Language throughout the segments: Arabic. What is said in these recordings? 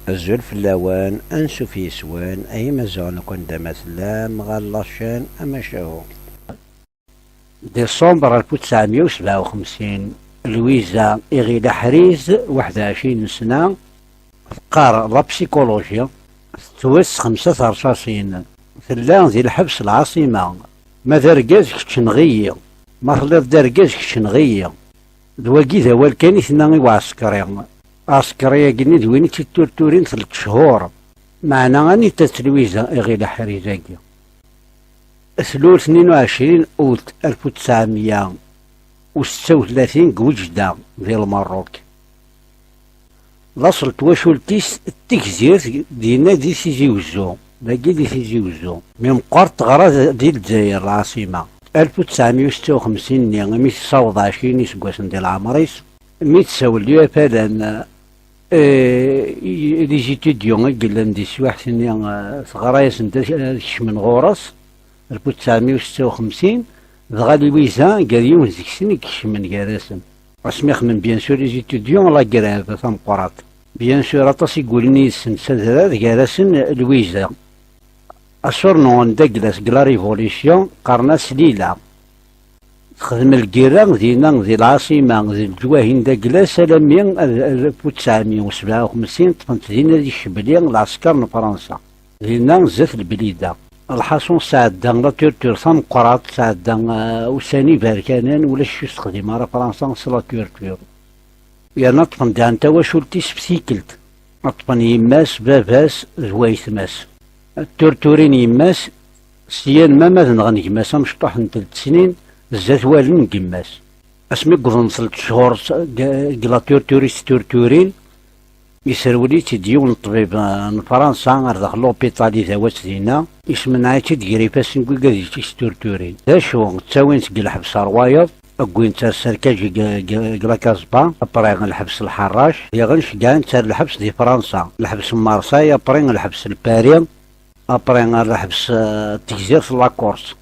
الزول في اللوان أنسو في يسوان أي مزون كون دا مثلا غالاشان أما شاهو ديسمبر 1957 لويزا إغيدا حريز 21 سنة قار لا بسيكولوجيا توس 5 رصاصين ثلان ذي الحبس العاصمة ما درجاز كتشنغية ما خلال درجاز كتشنغية دواكي ذا والكاني ثناني وعسكري عسكرية قلني دويني تتورتورين 3 شهور معنا غاني تتلويزا إغيدا حريزاكي ثلول 22 أوت 1936 قوجدة ديال المروك لاصل تواشولتيس التكزير دينا دي سيزي وزو باقي دي سيزي وزو من قرط غرا ديال الجزائر العاصمة 1956 مي تصاوض 20 يسقواسن ديال عمريس مي تساول ليا فالان لي زيتيديون قلن دي سواح سني صغرايس نتا من غورس 1956 دغا لويزا قال يوم زيك سني كشمن كاراسن اسمي خمم بيان سور لي زيتيديون لا كراف تمقرات بيان سور اطاس يقولني سن سدرات كاراسن لويزا أسور نون داكلاس كلا ريفوليسيون قرناس ليلة تخدم الكيران دينا ديال العاصمة ديال الجواهين داكلاس ألمي 1957 طفنت دينا دي الشبلية العسكر من فرنسا دينا زات البليدة الحاصون ساعدا لا تورتور تمقرات ساعدا وساني باركانان ولا شو تخدم راه فرنسا صلا تورتور يعني طفن ديال نتا واشولتيس بسيكلت طفن يماس باباس زوايثماس التورتورين يماس سيان ما نغني كماسا مشطوح من 3 سنين زات والن كماس اسمي قضن 3 شهور قلا تورتورين يسرولي تديون الطبيب من فرنسا غير داخل لوبيطالي ذوات دينا يسمن عايتي ديري فاسن كوي قادي تورتورين ذا شو تساوين تقل حبس روايض اكوين تار سركاجي قلا كازبا ابريغ الحبس الحراش يغنش كاع تار الحبس دي فرنسا الحبس مارساي ابريغ الحبس الباريغ ابري الحبس التجزير في لاكورس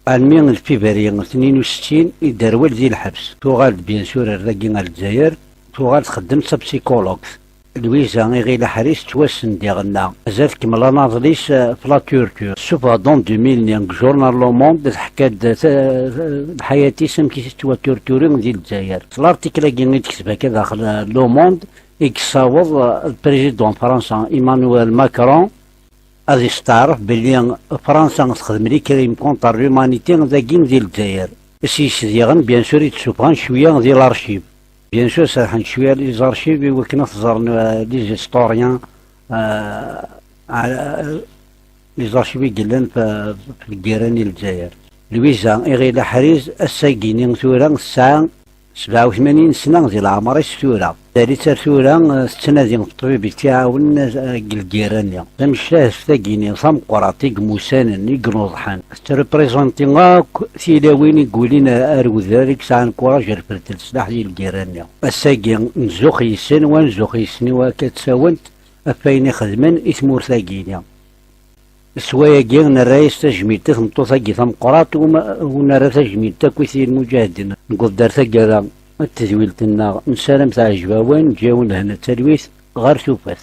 المين الفيفري 62 يدار والدي الحبس توغال بيان سور الراكي الجزائر توغال تخدم سبسيكولوج لويزا غير حريس توسن ديالنا زاد كملا ناضليس في لا تورتور سوفا دون 2000 جورنال لو موند حكات حياتي سمكي توا تورتورين ديال الجزائر الارتيكل كي تكتبها كذا داخل لو موند يكصاوب البريزيدون فرنسا ايمانويل ماكرون غادي تعرف بلي فرنسا تخدم لي كريم كونتر لومانيتي داكين ديال الجزائر سيس ديالن بيان سور يتسوبغان شويه ديال الارشيف بيان سور سرحن شويه لي زارشيف وكنا تزار لي زيستوريان على لي زارشيف قلن في الكيران ديال الجزائر لويزا إغيدا حريز الساكيني ثورا الساعه 87 سنة ديال العمر ثورة ثالثة ثورة السنة ديال الطبيب تاعاون الكيرانيا تمشاه ثاكيني صمقراطيك موسانا يقنوضحان تريبريزونتي تيلاوين يقولين ارو ذلك ساعة كوراج الفرد السلاح ديال الكيرانيا الساكين نزوخ يسن ونزوخ يسن وكتساونت افاين خدمان اسمور ثاكينيا سوايا كيغن الرئيس تجميلتا ثمطوطا كي ثمقراط ونرى تجميلتا كويسي المجاهدين نقول دار ثقالا التزويلتنا نسالم تاع جباوين جاون لهنا التلويث غير شوفات